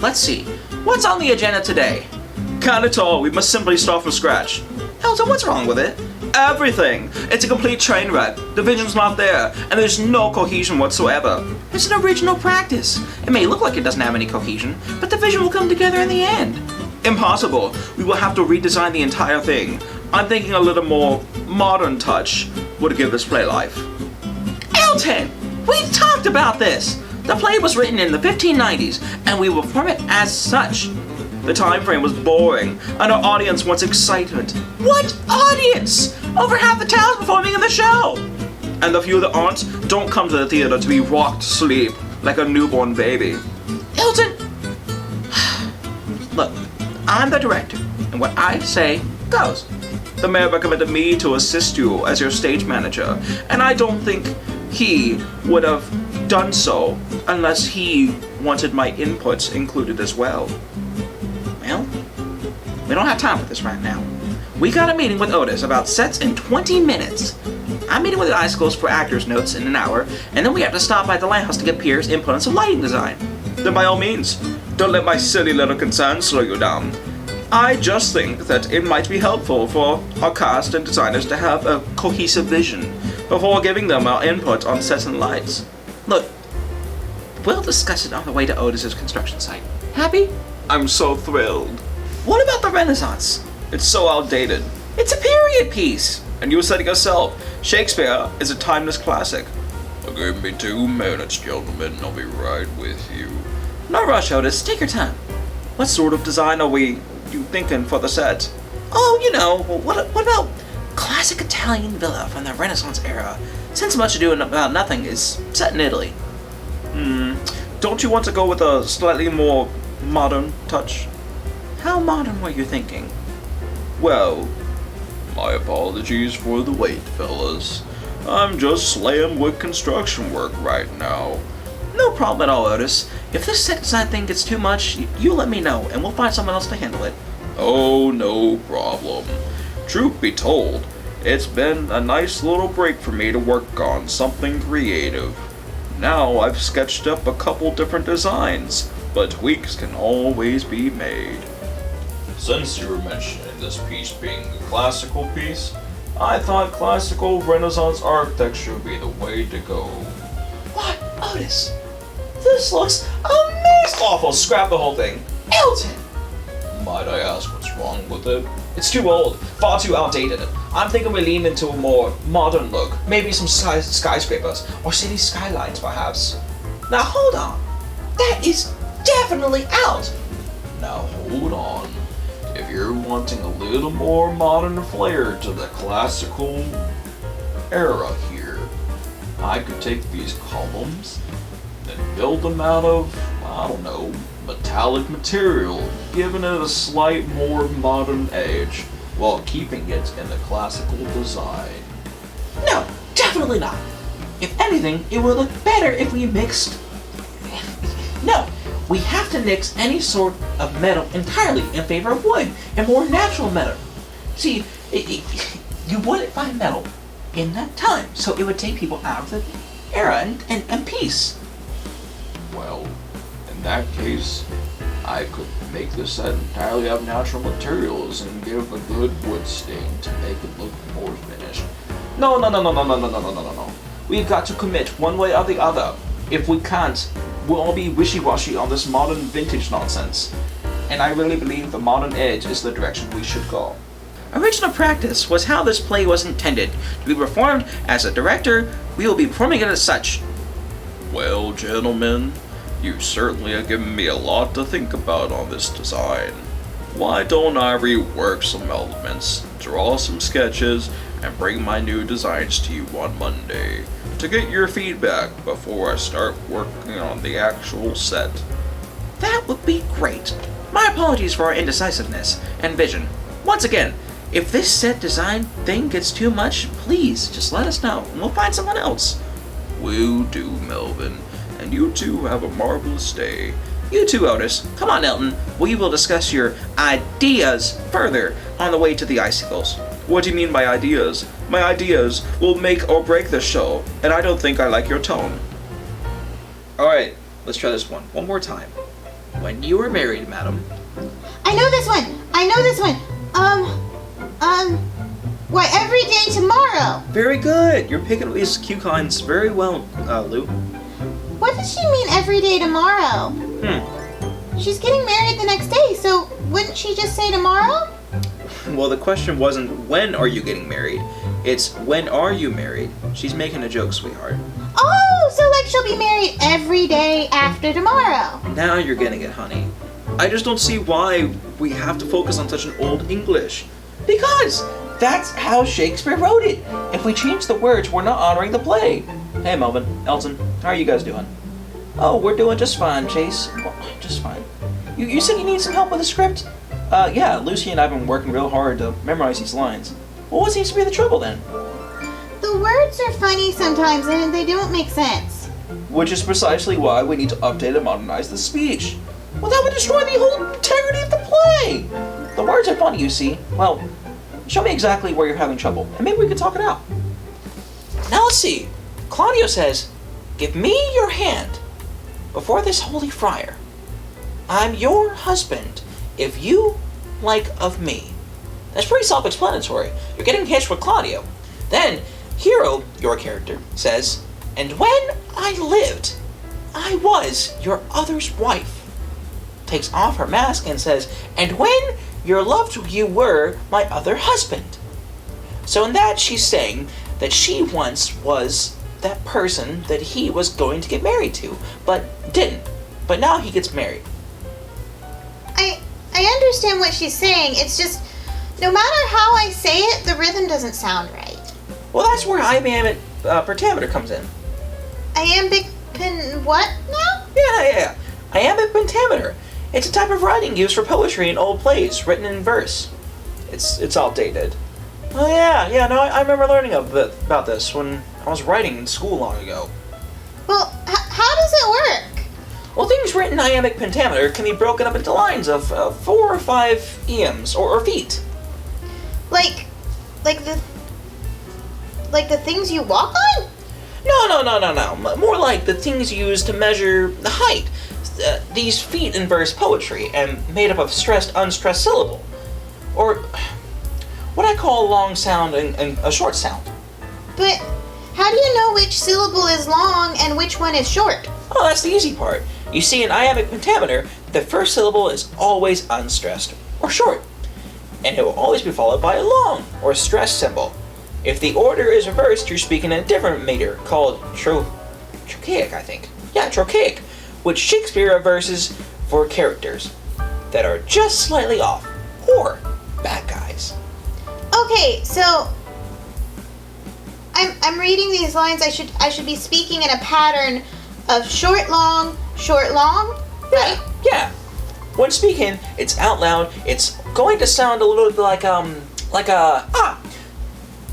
Let's see, what's on the agenda today? Can't at all, we must simply start from scratch. Elton, what's wrong with it? Everything! It's a complete train wreck. The vision's not there, and there's no cohesion whatsoever. It's an original practice. It may look like it doesn't have any cohesion, but the vision will come together in the end. Impossible. We will have to redesign the entire thing. I'm thinking a little more modern touch would give this play life. Elton! We talked about this! The play was written in the 1590s, and we will perform it as such. The time frame was boring, and our audience wants excitement. What audience? Over half the town's performing in the show! And the few that aren't don't come to the theater to be rocked to sleep like a newborn baby. Elton! Look, I'm the director, and what I say goes. The mayor recommended me to assist you as your stage manager, and I don't think he would have done so unless he wanted my inputs included as well. Well, we don't have time for this right now. We got a meeting with Ottis about sets in 20 minutes. I'm meeting with the Icicles for actors' notes in an hour, and then we have to stop by the lighthouse to get Pierre's input on some lighting design. Then by all means, don't let my silly little concerns slow you down. I just think that it might be helpful for our cast and designers to have a cohesive vision before giving them our input on sets and lights. Look, we'll discuss it on the way to Ottis's construction site. Happy? I'm so thrilled. What about the Renaissance? It's so outdated. It's a period piece. And you said it yourself, Shakespeare is a timeless classic. Give me 2 minutes, gentlemen, and I'll be right with you. No rush, Ottis. Take your time. What sort of design are you thinking for the set? Oh, you know, what about classic Italian villa from the Renaissance era? Since Much Ado About Nothing is set in Italy. Don't you want to go with a slightly more modern touch? How modern were you thinking? Well, my apologies for the wait, fellas. I'm just slammed with construction work right now. No problem at all, Ottis. If this set design thing gets too much, you let me know, and we'll find someone else to handle it. Oh, no problem. Truth be told, it's been a nice little break for me to work on something creative. Now I've sketched up a couple different designs, but tweaks can always be made. Since you were mentioning this piece being a classical piece, I thought classical Renaissance architecture would be the way to go. What? Ottis? This looks amazing! Awful, scrap the whole thing. Elton! Might I ask what's wrong with it? It's too old, far too outdated. I'm thinking we lean into a more modern look. Maybe some skyscrapers, or city skylines perhaps. Now hold on. That is definitely out! Now hold on. If you're wanting a little more modern flair to the classical era here, I could take these columns and build them out of, I don't know, metallic material, giving it a slight more modern edge, while keeping it in the classical design. No, definitely not. If anything, it would look better if we mixed... No, we have to nix any sort of metal entirely in favor of wood and more natural metal. See, you wouldn't find metal in that time. So it would take people out of the era and peace. Well, in that case, I could make the set entirely out of natural materials and give a good wood stain to make it look more finished. No. We've got to commit one way or the other. If we can't, we'll all be wishy-washy on this modern vintage nonsense. And I really believe the modern age is the direction we should go. Original practice was how this play was intended to be performed. As a director, we will be performing it as such. Well, gentlemen, you certainly have given me a lot to think about on this design. Why don't I rework some elements, draw some sketches, and bring my new designs to you on Monday to get your feedback before I start working on the actual set. That would be great. My apologies for our indecisiveness and vision. Once again, if this set design thing gets too much, please just let us know and we'll find someone else. Will do, Melvin, and you two have a marvelous day. You too, Ottis. Come on, Elton. We will discuss your ideas further on the way to the Icicles. What do you mean by ideas? My ideas will make or break the show, and I don't think I like your tone. Alright, let's try this one more time. When you were married, madam. I know this one. Why, every day tomorrow. Very good. You're picking up these cue lines very well, Lou. What does she mean every day tomorrow? She's getting married the next day, so wouldn't she just say tomorrow? Well, the question wasn't when are you getting married, it's when are you married. She's making a joke, sweetheart. Oh, so like she'll be married every day after tomorrow. Now you're getting it, honey. I just don't see why we have to focus on such an old English. Because that's how Shakespeare wrote it. If we change the words, we're not honoring the play. Hey, Melvin, Elton, how are you guys doing? Oh, we're doing just fine, Chase. Well, just fine. You said you need some help with the script? Yeah, Lucy and I have been working real hard to memorize these lines. Well, what seems to be the trouble then? The words are funny sometimes and they don't make sense. Which is precisely why we need to update and modernize the speech. Well, that would destroy the whole integrity of the play. The words are funny, you see. Well, show me exactly where you're having trouble, and maybe we can talk it out. Now let's see. Claudio says, "Give me your hand before this holy friar. I'm your husband if you like of me." That's pretty self-explanatory. You're getting hitched with Claudio. Then, Hero, your character, says, "And when I lived, I was your other's wife." Takes off her mask and says, "And when your loved you were my other husband." So in that, she's saying that she once was that person that he was going to get married to, but didn't. But now he gets married. I understand what she's saying. It's just, no matter how I say it, the rhythm doesn't sound right. Well, that's where iambic pentameter comes in. Iambic what now? Yeah. Iambic pentameter. It's a type of writing used for poetry in old plays, written in verse. It's outdated. Oh yeah, no, I remember learning about this when I was writing in school long ago. Well, how does it work? Well, things written in iambic pentameter can be broken up into lines of 4 or 5 ems, or feet. Like the things you walk on? No. More like the things used to measure the height. These feet in verse poetry, and made up of stressed, unstressed syllable. Or what I call a long sound and a short sound. But how do you know which syllable is long and which one is short? Oh, that's the easy part. You see, in iambic pentameter, the first syllable is always unstressed, or short, and it will always be followed by a long, or stressed symbol. If the order is reversed, you're speaking in a different meter, called trochaic, I think. Yeah, trochaic, which Shakespeare reverses for characters that are just slightly off, or bad guys. Okay, so I'm reading these lines. I should be speaking in a pattern of short, long, right? Yeah. When speaking, it's out loud. It's going to sound a little bit like da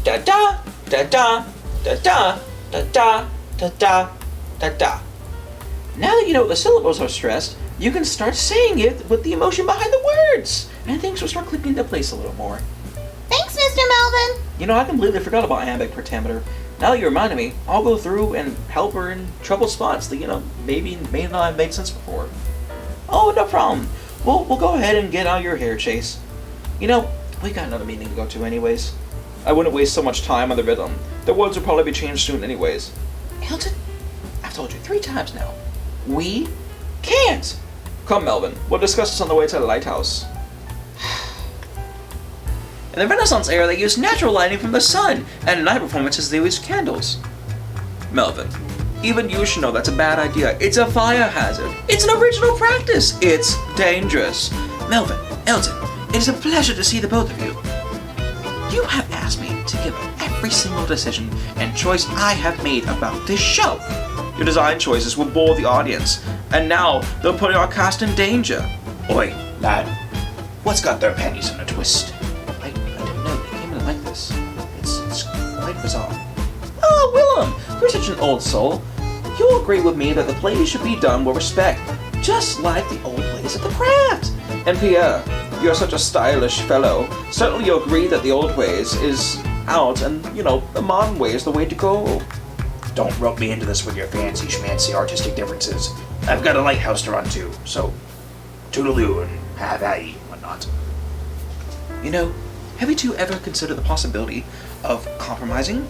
da da da da da da da da da da. Now that you know the syllables are stressed, you can start saying it with the emotion behind the words, and things will start clicking into place a little more. Thanks, Mr. Mr. Melvin? You know, I completely forgot about iambic pentameter. Now that you reminded me, I'll go through and help her in troubled spots that, maybe may not have made sense before. Oh, no problem. We'll go ahead and get out your hair, Chase. We got another meeting to go to anyways. I wouldn't waste so much time on the rhythm. The words will probably be changed soon anyways. Elton, I've told you 3 times now. We can't. Come, Melvin. We'll discuss this on the way to the lighthouse. In the Renaissance era, they used natural lighting from the sun, and in night performances, they used candles. Melvin, even you should know that's a bad idea. It's a fire hazard. It's an original practice. It's dangerous. Melvin, Elton, it is a pleasure to see the both of you. You have asked me to give up every single decision and choice I have made about this show. Your design choices will bore the audience, and now they're putting our cast in danger. Oi, lad, what's got their panties in a twist? I don't know. They came in like this. It's quite bizarre. Oh, Willum, you're such an old soul. You'll agree with me that the plays should be done with respect, just like the old plays of the craft. And Piere, you're such a stylish fellow. Certainly you'll agree that the old ways is out, and, the modern way is the way to go. Don't rope me into this with your fancy schmancy artistic differences. I've got a lighthouse to run to, so toodaloo and have at ye, whatnot. Have you two ever considered the possibility of compromising?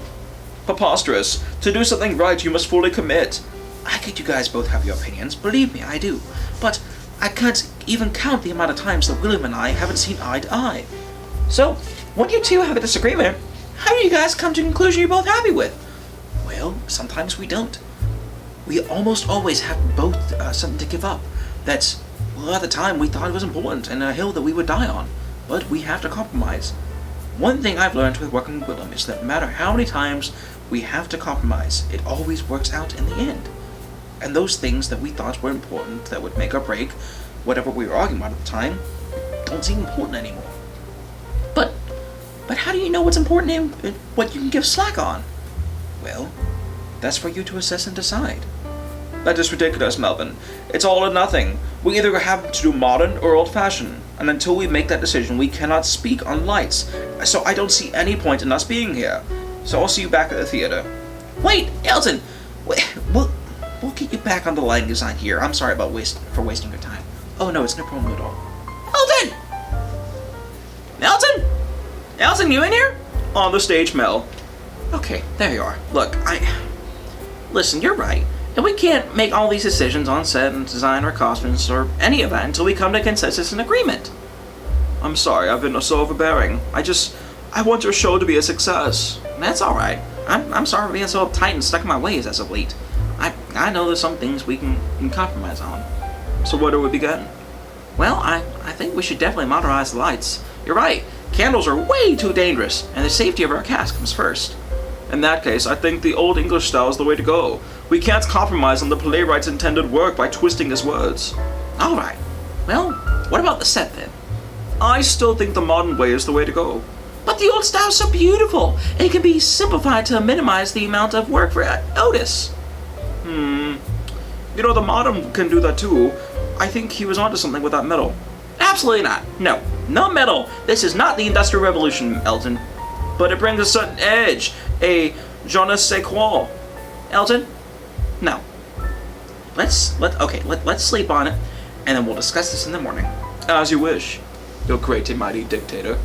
Preposterous. To do something right, you must fully commit. I get you guys both have your opinions, believe me, I do. But I can't even count the amount of times that Willum and I haven't seen eye to eye. So, when you two have a disagreement, how do you guys come to a conclusion you're both happy with? Well, sometimes we don't. We almost always have both something to give up. That's, at the time we thought it was important and a hill that we would die on. But we have to compromise. One thing I've learned with working with Willum is that no matter how many times we have to compromise, it always works out in the end. And those things that we thought were important, that would make or break whatever we were arguing about at the time, don't seem important anymore. But how do you know what's important and what you can give slack on? Well, that's for you to assess and decide. That is ridiculous, Melvin. It's all or nothing. We either have to do modern or old-fashioned, and until we make that decision, we cannot speak on lights. So I don't see any point in us being here. So I'll see you back at the theater. Wait, Elton! We'll get you back on the lighting design here. I'm sorry about wasting your time. Oh no, it's no problem at all. Elton! Elton? Elton, you in here? On the stage, Mel. Okay, there you are. Look, Listen, you're right. And we can't make all these decisions on set and design or costumes or any of that until we come to consensus and agreement. I'm sorry, I've been so overbearing. I want your show to be a success. That's alright. I'm sorry for being so uptight and stuck in my ways as of late. I know there's some things we can compromise on. So where do we begin? Well, I think we should definitely modernize the lights. You're right. Candles are way too dangerous, and the safety of our cast comes first. In that case, I think the old English style is the way to go. We can't compromise on the playwright's intended work by twisting his words. Alright. Well, what about the set then? I still think the modern way is the way to go. But the old style's so beautiful, and it can be simplified to minimize the amount of work for Ottis. The modern can do that too. I think he was onto something with that metal. Absolutely not. No metal. This is not the Industrial Revolution, Elton. But it brings a certain edge, a je ne sais quoi. Elton? No. Let's sleep on it, and then we'll discuss this in the morning. As you wish, your great and mighty dictator.